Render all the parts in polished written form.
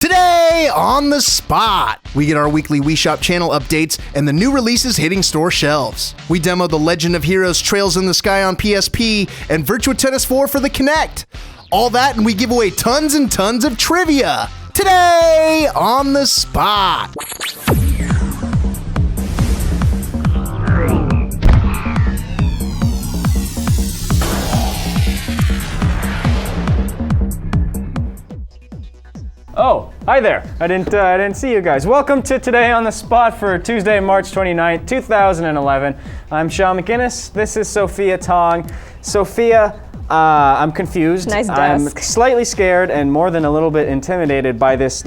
Today on the spot, we get our weekly Wii Shop Channel updates and the new releases hitting store shelves. We demo The Legend of Heroes Trails in the Sky on PSP and Virtua Tennis 4 for the Kinect. All that, and we give away tons and tons of trivia. Today on the spot. Oh, hi there. I didn't see you guys. Welcome to Today on the Spot for Tuesday, March 29th, 2011. I'm Sean McGinnis. This is Sophia Tong. Sophia, I'm confused. Nice desk. I'm slightly scared and more than a little bit intimidated by this,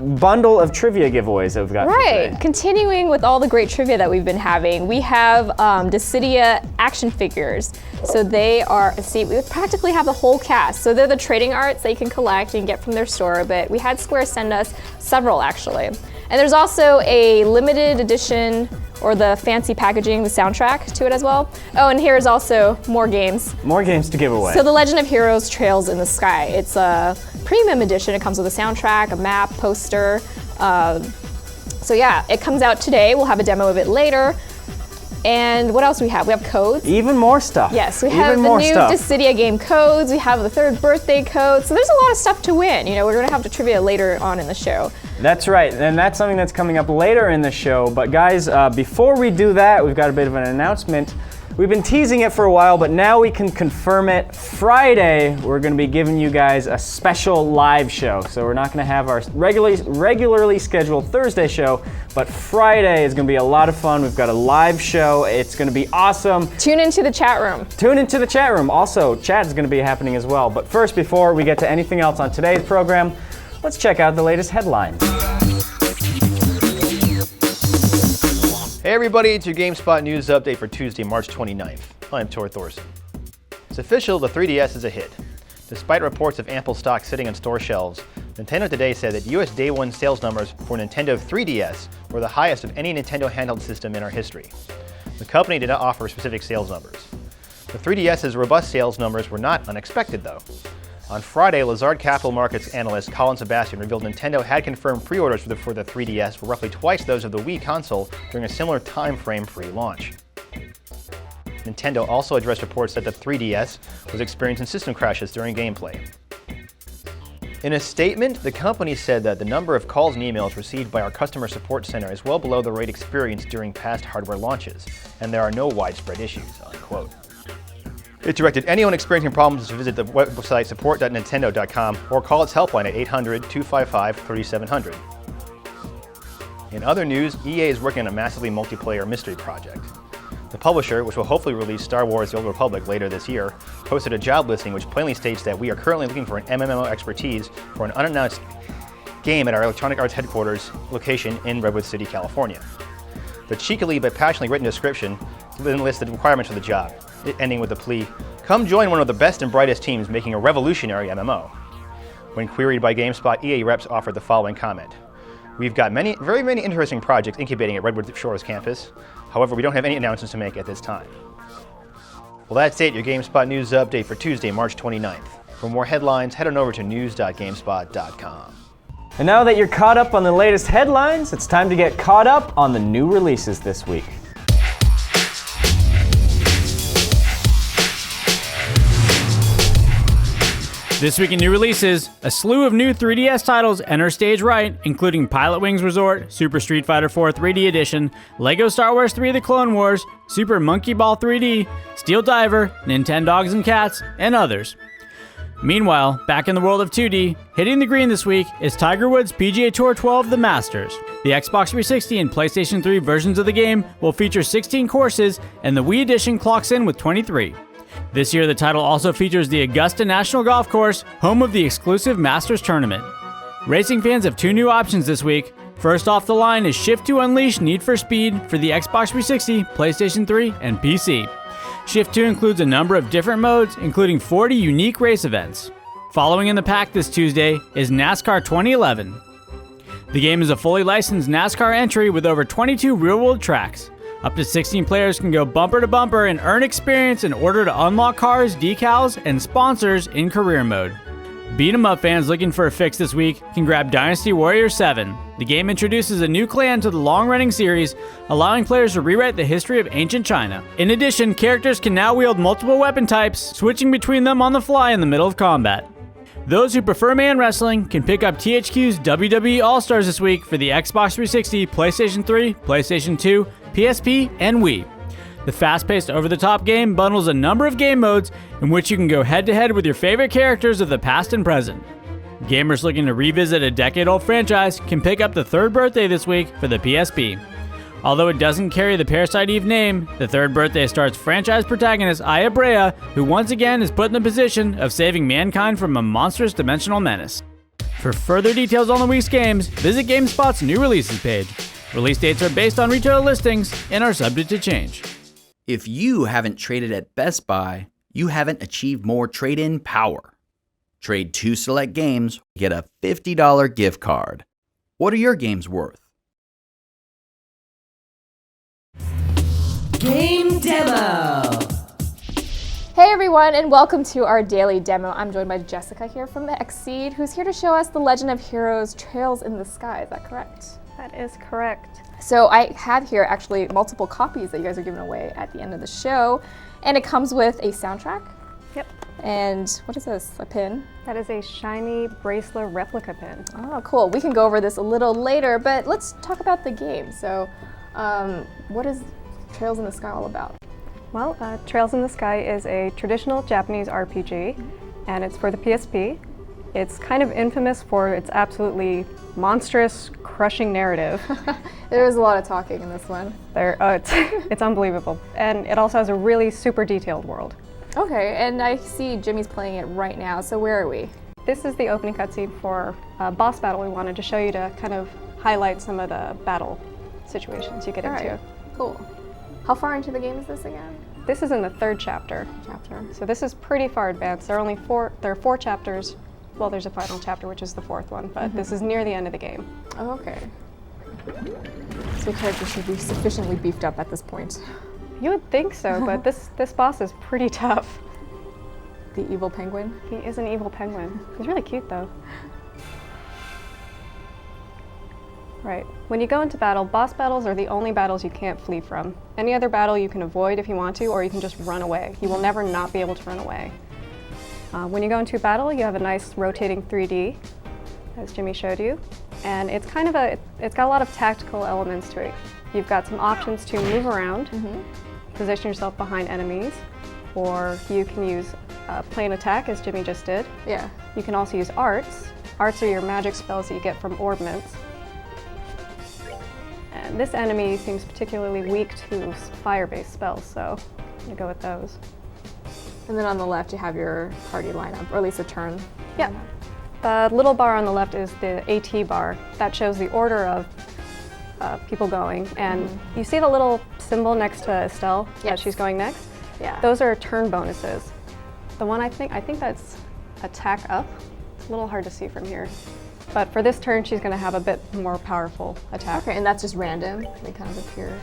bundle of trivia giveaways that we've got for today. Continuing with all the great trivia that we've been having, we have Dissidia action figures. So they are, we practically have the whole cast. So they're the trading arts that you can collect and get from their store, but we had Square send us several actually. And there's also a limited edition, or the fancy packaging, the soundtrack to it as well. Oh, and here's also more games. More games to give away. So The Legend of Heroes Trails in the Sky. It's a premium edition. It comes with a soundtrack, a map, poster. So yeah, it comes out today. We'll have a demo of it later. And what else do we have? We have codes. Even more stuff. Yes, we have the new Dissidia game codes. We have the 3rd birthday code. So there's a lot of stuff to win. You know, we're gonna have the trivia later on in the show. That's right, and that's something that's coming up later in the show. But guys, before we do that, we've got a bit of an announcement. We've been teasing it for a while, but now we can confirm it. Friday, we're gonna be giving you guys a special live show. So we're not gonna have our regularly scheduled Thursday show, but Friday is gonna be a lot of fun. We've got a live show. It's gonna be awesome. Tune into the chat room. Tune into the chat room. Also, chat is gonna be happening as well. But first, before we get to anything else on today's program, let's check out the latest headlines. Hey everybody, it's your GameSpot news update for Tuesday, March 29th. I'm Tor Thorson. It's official, the 3DS is a hit. Despite reports of ample stock sitting on store shelves, Nintendo today said that US Day 1 sales numbers for Nintendo 3DS were the highest of any Nintendo handheld system in our history. The company did not offer specific sales numbers. The 3DS's robust sales numbers were not unexpected though. On Friday, Lazard Capital Markets analyst Colin Sebastian revealed Nintendo had confirmed pre-orders for the 3DS for roughly twice those of the Wii console during a similar time frame pre-launch. Nintendo also addressed reports that the 3DS was experiencing system crashes during gameplay. In a statement, the company said that the number of calls and emails received by our customer support center is well below the rate experienced during past hardware launches, and there are no widespread issues, unquote. It directed anyone experiencing problems to visit the website support.nintendo.com or call its helpline at 800-255-3700. In other news, EA is working on a massively multiplayer mystery project. The publisher, which will hopefully release Star Wars: The Old Republic later this year, posted a job listing which plainly states that we are currently looking for an MMO expertise for an unannounced game at our Electronic Arts headquarters location in Redwood City, California. The cheekily but passionately written description then lists the requirements for the job, ending with the plea, "Come join one of the best and brightest teams making a revolutionary MMO." When queried by GameSpot, EA reps offered the following comment. "We've got very many interesting projects incubating at Redwood Shores campus. However, we don't have any announcements to make at this time." Well, that's it, your GameSpot news update for Tuesday, March 29th. For more headlines, head on over to news.gamespot.com. And now that you're caught up on the latest headlines, it's time to get caught up on the new releases this week. This week in new releases, a slew of new 3DS titles enter stage right, including Pilot Wings Resort, Super Street Fighter 4 3D Edition, LEGO Star Wars 3 The Clone Wars, Super Monkey Ball 3D, Steel Diver, Nintendogs and Cats, and others. Meanwhile, back in the world of 2D, hitting the green this week is Tiger Woods PGA Tour 12 The Masters. The Xbox 360 and PlayStation 3 versions of the game will feature 16 courses, and the Wii Edition clocks in with 23. This year, the title also features the Augusta National Golf Course, home of the exclusive Masters Tournament. Racing fans have two new options this week. First off the line is Shift to Unleash Need for Speed for the Xbox 360, PlayStation 3, and PC. Shift 2 includes a number of different modes, including 40 unique race events. Following in the pack this Tuesday is NASCAR 2011. The game is a fully licensed NASCAR entry with over 22 real-world tracks. Up to 16 players can go bumper to bumper and earn experience in order to unlock cars, decals, and sponsors in career mode. Beat 'em up fans looking for a fix this week can grab Dynasty Warriors 7. The game introduces a new clan to the long-running series, allowing players to rewrite the history of ancient China. In addition, characters can now wield multiple weapon types, switching between them on the fly in the middle of combat. Those who prefer man wrestling can pick up THQ's WWE All-Stars this week for the Xbox 360, PlayStation 3, PlayStation 2, PSP, and Wii. The fast-paced, over-the-top game bundles a number of game modes in which you can go head-to-head with your favorite characters of the past and present. Gamers looking to revisit a decade-old franchise can pick up the third birthday this week for the PSP. Although it doesn't carry the Parasite Eve name, the third birthday stars franchise protagonist Aya Brea, who once again is put in the position of saving mankind from a monstrous dimensional menace. For further details on the week's games, visit GameSpot's new releases page. Release dates are based on retailer listings and are subject to change. If you haven't traded at Best Buy, you haven't achieved more trade-in power. Trade 2 select games, get a $50 gift card. What are your games worth? Game Demo! Hey everyone, and welcome to our daily demo. I'm joined by Jessica here from the Exceed, who's here to show us The Legend of Heroes Trails in the Sky. Is that correct? That is correct. So I have here actually multiple copies that you guys are giving away at the end of the show, and it comes with a soundtrack. Yep. And what is this? A pin? That is a shiny bracelet replica pin. Oh, cool. We can go over this a little later, but let's talk about the game. So, what is Trails in the Sky all about? Well, Trails in the Sky is a traditional Japanese RPG, and it's for the PSP. It's kind of infamous for its absolutely monstrous, crushing narrative. There is a lot of talking in this one. It's unbelievable. And it also has a really super detailed world. Okay, and I see Jimmy's playing it right now, so where are we? This is the opening cutscene for a boss battle we wanted to show you to kind of highlight some of the battle situations you get into. Right. Cool. How far into the game is this again? This is in the third chapter. So this is pretty far advanced. There are 4 chapters. Well, there's a final chapter, which is the 4th one, but this is near the end of the game. Oh, okay. So characters should be sufficiently beefed up at this point. You would think so, but this boss is pretty tough. The evil penguin? He is an evil penguin. He's really cute, though. Right. When you go into battle, boss battles are the only battles you can't flee from. Any other battle you can avoid if you want to, or you can just run away. You will never not be able to run away. When you go into a battle, you have a nice rotating 3D, as Jimmy showed you, and it's kind of it's got a lot of tactical elements to it. You've got some options to move around, position yourself behind enemies, or you can use plain attack, as Jimmy just did. Yeah. You can also use arts. Arts are your magic spells that you get from orbments. And this enemy seems particularly weak to fire-based spells, so I'm gonna go with those. And then on the left you have your party lineup, or at least a turn. Yeah. The little bar on the left is the AT bar. That shows the order of people going. And you see the little symbol next to Estelle that she's going next? Yeah. Those are turn bonuses. The one I think that's attack up. It's a little hard to see from here. But for this turn, she's going to have a bit more powerful attack. Okay, and that's just random? They kind of appear?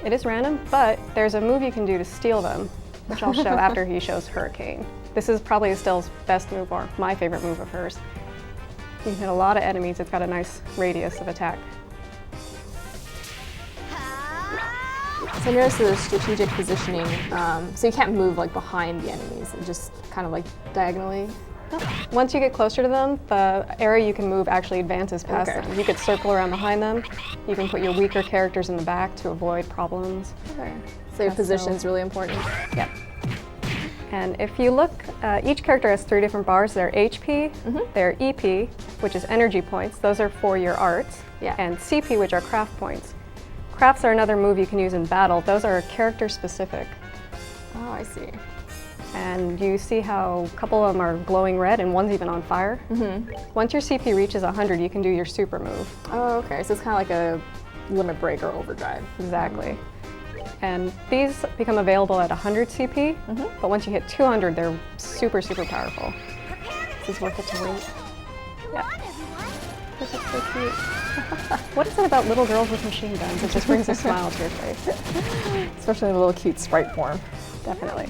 It is random, but there's a move you can do to steal them, which I'll show after he shows Hurricane. This is probably Estelle's best move, or my favorite move of hers. You can hit a lot of enemies. It's got a nice radius of attack. So I noticed the strategic positioning, so you can't move like behind the enemies, and just kind of like diagonally. Once you get closer to them, the area you can move actually advances past them. You could circle around behind them. You can put your weaker characters in the back to avoid problems. Okay. So your position is really important. Yep. And if you look, each character has 3 different bars. Their HP, their EP, which is energy points. Those are for your arts. Yeah. And CP, which are craft points. Crafts are another move you can use in battle. Those are character specific. Oh, I see. And you see how a couple of them are glowing red and one's even on fire. Once your CP reaches 100, you can do your super move. Oh, okay. So it's kind of like a limit break or overdrive. Exactly. And these become available at 100 CP, but once you hit 200, they're super, super powerful. This is worth it to wait. Yeah. This is so cute. What is it about little girls with machine guns? It just brings a smile to your face. Especially in a little cute sprite form. Definitely.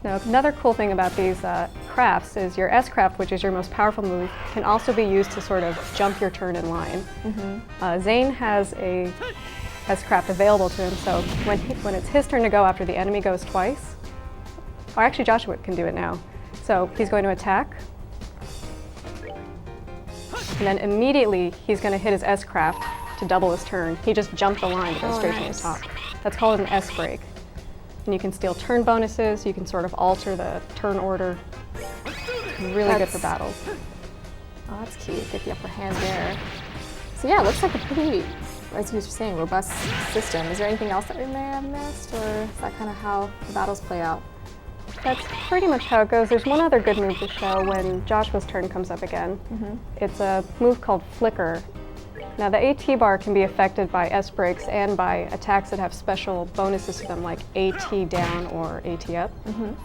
Now, another cool thing about these crafts is your S-craft, which is your most powerful move, can also be used to sort of jump your turn in line. Zane has a S-craft available to him, so when it's his turn to go after the enemy goes twice, or actually Joshua can do it now. So he's going to attack, and then immediately he's going to hit his S-craft to double his turn. He just jumped the line to go straight to the top. That's called an S-break. And you can steal turn bonuses, you can sort of alter the turn order. Really good for battles. Oh, that's cute. Get the upper hand there. So yeah, it looks like a pretty, as you were saying, robust system. Is there anything else that we may have missed, or is that kind of how the battles play out? That's pretty much how it goes. There's one other good move to show when Joshua's turn comes up again. It's a move called Flicker. Now the AT bar can be affected by S-breaks and by attacks that have special bonuses to them, like AT down or AT up.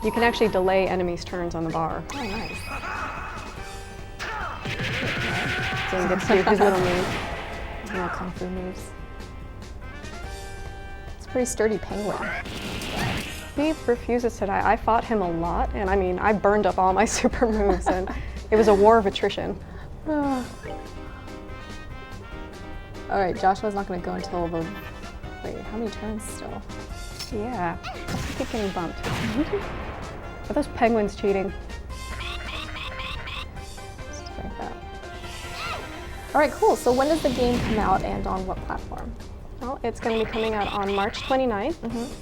You can actually delay enemies' turns on the bar. Oh, nice. So you get to do his little move. Yeah, kung fu moves. It's a pretty sturdy penguin. He refuses to die. I fought him a lot, and I mean, I burned up all my super moves, and it was a war of attrition. All right, Joshua's not going to go until the... Wait, how many turns still? Yeah, I keep getting bumped. Are those penguins cheating? Just like that. All right, cool. So when does the game come out and on what platform? Well, it's going to be coming out on March 29th.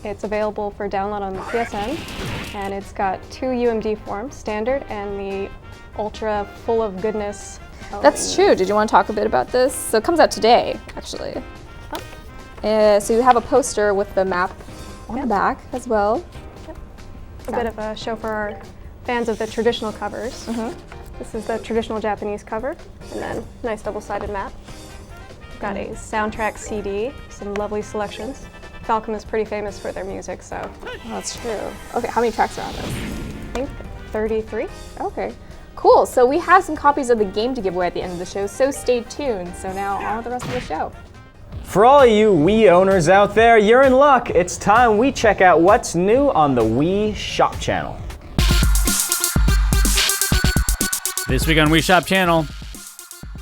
It's available for download on the PSN, and it's got 2 UMD forms, standard and the ultra full of goodness. That's true. Did you want to talk a bit about this? So it comes out today, actually. So you have a poster with the map on the back as well. A bit of a show for our fans of the traditional covers. This is the traditional Japanese cover, and then nice double-sided map. We've got a soundtrack CD, some lovely selections. Falcom is pretty famous for their music, so. That's true. Okay, how many tracks are on this? I think 33. Okay. Cool, so we have some copies of the game to give away at the end of the show, so stay tuned. So now on with the rest of the show. For all you Wii owners out there, you're in luck. It's time we check out what's new on the Wii Shop Channel. This week on Wii Shop Channel,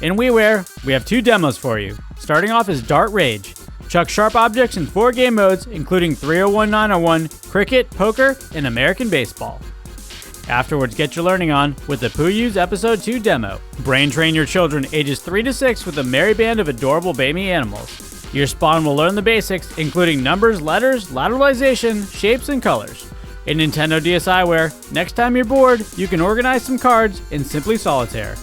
in WiiWare, we have 2 demos for you. Starting off is Dart Rage. Chuck sharp objects in 4 game modes, including 301, 901, cricket, poker, and American baseball. Afterwards, get your learning on with the Puyu's Episode 2 demo. Brain train your children ages 3 to 6 with a merry band of adorable baby animals. Your spawn will learn the basics, including numbers, letters, lateralization, shapes, and colors. In Nintendo DSiWare, next time you're bored, you can organize some cards in Simply Solitaire.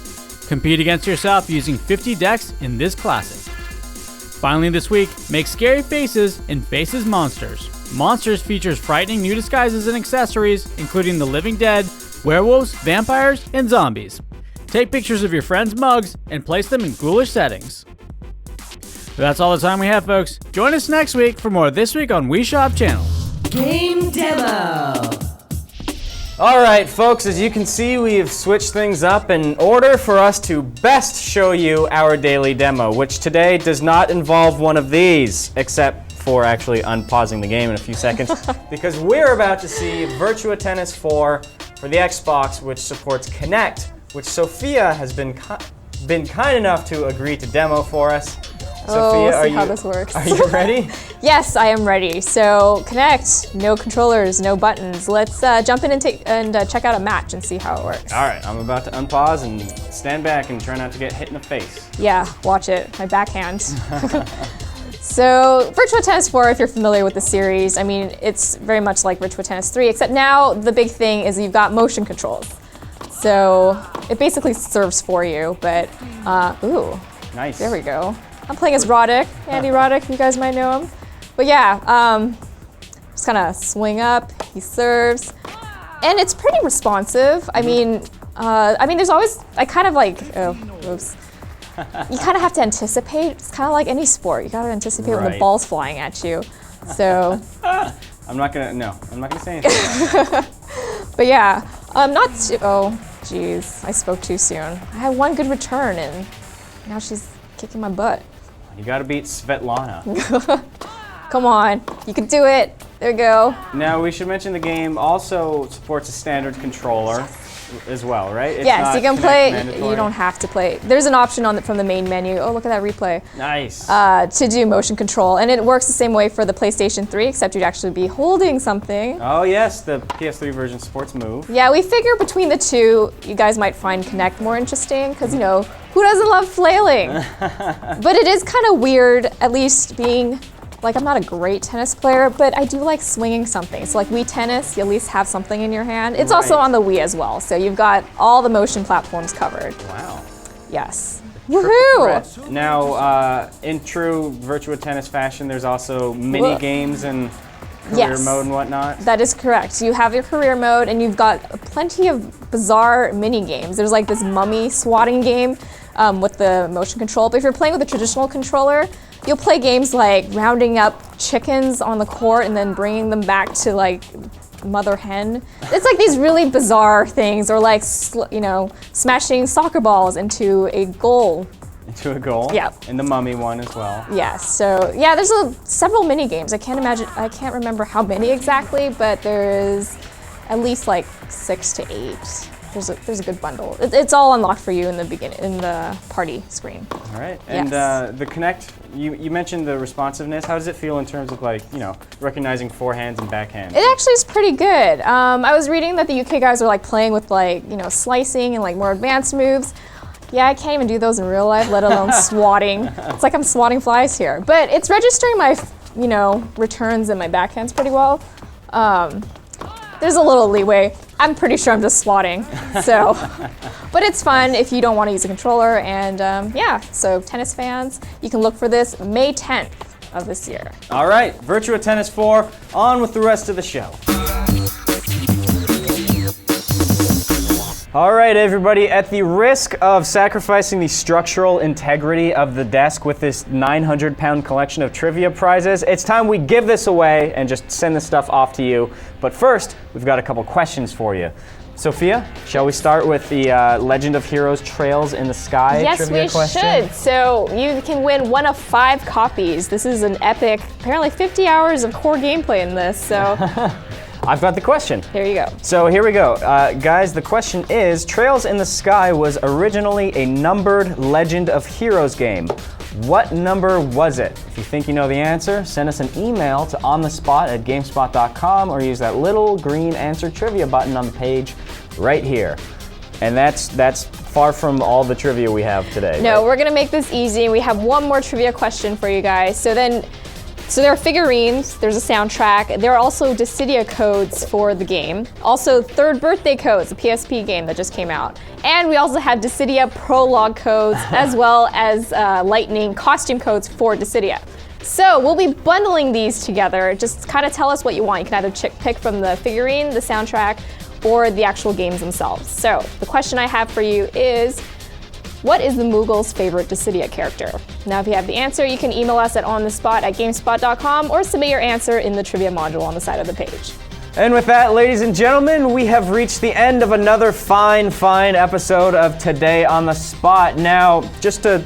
Compete against yourself using 50 decks in this classic. Finally this week, make scary faces in Faces Monsters. Monsters features frightening new disguises and accessories, including the living dead, werewolves, vampires, and zombies. Take pictures of your friends' mugs and place them in ghoulish settings. That's all the time we have, folks. Join us next week for more This Week on Wii Shop Channel. Game demo. All right, folks, as you can see, we have switched things up in order for us to best show you our daily demo, which today does not involve one of these, except for actually unpausing the game in a few seconds, because we're about to see Virtua Tennis 4 for the Xbox, which supports Kinect, which Sophia has been kind enough to agree to demo for us. Sophia, we'll see how this works. Are you ready? Yes, I am ready. So Kinect, no controllers, no buttons. Let's jump in and check out a match and see how it works. All right, I'm about to unpause and stand back and try not to get hit in the face. Yeah, watch it. My backhand. So Virtua Tennis 4, if you're familiar with the series, I mean, it's very much like Virtua Tennis 3, except now the big thing is you've got motion controls. So it basically serves for you, but, ooh. Nice. There we go. I'm playing as Roddick, Andy Roddick, you guys might know him. But yeah, just kind of swing up, he serves. And it's pretty responsive. I mean, there's always, I kind of like, oh, oops. You kind of have to anticipate. It's kind of like any sport. You got to anticipate when the ball's flying at you. So. I'm not gonna say anything. But yeah, oh, geez, I spoke too soon. I had one good return and now she's kicking my butt. You gotta beat Svetlana. Come on, you can do it. There we go. Now we should mention the game also supports a standard controller. as well, right? It's Yes, not you can Kinect play. mandatory? You don't have to play. There's an option from the main menu. Oh, look at that replay. Nice. To do motion control, and it works the same way for the PlayStation 3, except you'd actually be holding something. Oh yes, the PS3 version sports move. Yeah, we figure between the two, you guys might find Kinect more interesting, because who doesn't love flailing? But it is kind of weird, at least being. Like, I'm not a great tennis player, but I do like swinging something. So like Wii Tennis, you at least have something in your hand. It's also on the Wii as well, so you've got all the motion platforms covered. Wow. Yes. Woohoo! Now, in true Virtua Tennis fashion, there's also mini games and career mode and whatnot. That is correct. You have your career mode, and you've got plenty of bizarre mini games. There's like this mummy swatting game with the motion control, but if you're playing with a traditional controller, you'll play games like rounding up chickens on the court and then bringing them back to like mother hen. It's like these really bizarre things, or like smashing soccer balls into a goal. Into a goal. Yeah. And the mummy one as well. Yes. So yeah, there's several mini games. I can't remember how many exactly, but there's at least like 6 to 8. There's a good bundle. It's all unlocked for you in the party screen. All right. And the Kinect, you mentioned the responsiveness. How does it feel in terms of recognizing forehands and backhands? It actually is pretty good. I was reading that the UK guys are like playing with slicing and like more advanced moves. Yeah, I can't even do those in real life, let alone swatting. It's like I'm swatting flies here. But it's registering my returns and my backhands pretty well. There's a little leeway. I'm pretty sure I'm just swatting, so. But it's fun if you don't want to use a controller, and so tennis fans, you can look for this May 10th of this year. All right, Virtua Tennis 4, on with the rest of the show. All right, everybody, at the risk of sacrificing the structural integrity of the desk with this 900-pound collection of trivia prizes, it's time we give this away and just send this stuff off to you. But first, we've got a couple questions for you. Sophia, shall we start with the Legend of Heroes Trails in the Sky trivia question? Yes, we should. So you can win one of 5 copies. This is an epic, apparently 50 hours of core gameplay in this, so. I've got the question. There you go. So here we go. Guys, the question is, Trails in the Sky was originally a numbered Legend of Heroes game. What number was it? If you think you know the answer, send us an email to onthespot@gamespot.com or use that little green answer trivia button on the page right here. And that's far from all the trivia we have today. No, right? we're gonna make this easy. We have one more trivia question for you guys. So there are figurines, there's a soundtrack, there are also Dissidia codes for the game. Also, Third Birthday codes, the PSP game that just came out. And we also have Dissidia prologue codes, as well as Lightning costume codes for Dissidia. So we'll be bundling these together. Just kind of tell us what you want. You can either pick from the figurine, the soundtrack, or the actual games themselves. So the question I have for you is, what is the Moogle's favorite Dissidia character? Now, if you have the answer, you can email us at onthespot@gamespot.com or submit your answer in the trivia module on the side of the page. And with that, ladies and gentlemen, we have reached the end of another fine episode of Today on the Spot. Now, just to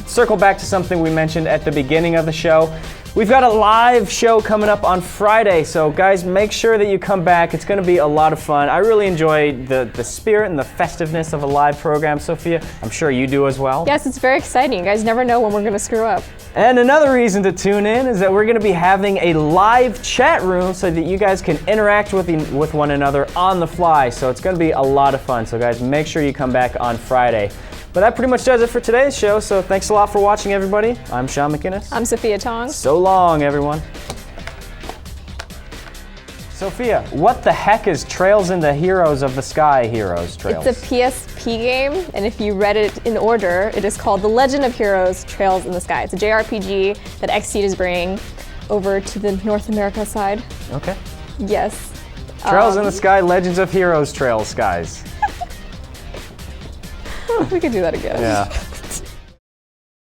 circle back to something we mentioned at the beginning of the show, we've got a live show coming up on Friday, so guys, make sure that you come back. It's going to be a lot of fun. I really enjoy the spirit and the festiveness of a live program, Sophia. I'm sure you do as well. Yes, it's very exciting. You guys never know when we're going to screw up. And another reason to tune in is that we're going to be having a live chat room so that you guys can interact with one another on the fly. So it's going to be a lot of fun. So guys, make sure you come back on Friday. But that pretty much does it for today's show, so thanks a lot for watching, everybody. I'm Sean McInnes. I'm Sophia Tong. So long, everyone. Sophia, what the heck is Trails in the Heroes of the Sky Heroes Trails? It's a PSP game, and if you read it in order, it is called The Legend of Heroes Trails in the Sky. It's a JRPG that Xseed is bringing over to the North America side. Okay. Yes. Trails in the Sky, Legends of Heroes Trails Skies. We could do that again. Yeah.